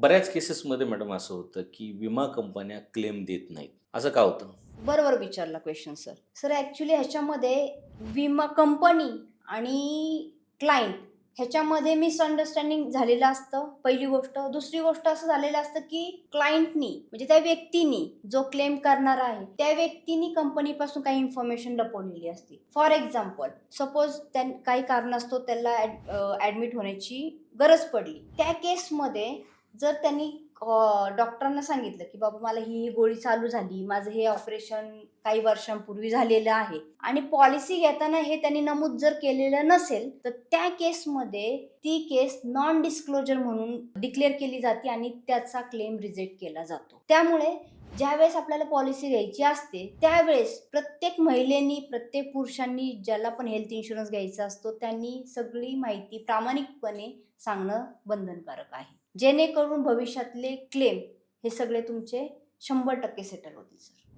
बऱ्याच केसेसमध्ये मॅडम असं होतं, की विमा कंपन्या क्लेम देत नाहीत. असं का होतं? बरोबर विचारला क्वेशन सर. सर ॲक्चुअली ह्याच्यामध्ये विमा कंपनी आणि क्लायंट ह्याच्यामध्ये मिसअंडरस्टँडिंग झालेलं असतं, पहिली गोष्ट. दुसरी गोष्ट असं झालेलं असतं, की क्लायंटनी म्हणजे त्या व्यक्तीनी जो क्लेम करणारा आहे, त्या व्यक्तीनी कंपनीपासून काही इन्फॉर्मेशन लपवलेली असते. फॉर एक्झाम्पल, सपोज काही कारणास्तव त्याला ॲडमिट होण्याची गरज पडली. त्या केसमध्ये जर त्यांनी डॉक्टरांना सांगितलं, की बाबा मला ही गोळी चालू झाली, माझं हे ऑपरेशन काही वर्षांपूर्वी झालेलं आहे आणि पॉलिसी घेताना हे त्यांनी नमूद जर केलेलं नसेल, तर त्या केसमध्ये ती केस नॉन डिस्क्लोजर म्हणून डिक्लेअर केली जाते आणि त्याचा क्लेम रिजेक्ट केला जातो. त्यामुळे ज्यावेळेस आपल्याला पॉलिसी घ्यायची असते, त्यावेळेस प्रत्येक महिलेनी, प्रत्येक पुरुषांनी ज्याला पण हेल्थ इन्शुरन्स घ्यायचा असतो, त्यांनी सगळी माहिती प्रामाणिकपणे सांगणं बंधनकारक आहे. जेणेकरून भविष्यातले क्लेम हे सगळे तुमचे 100% सेटल होतील सर.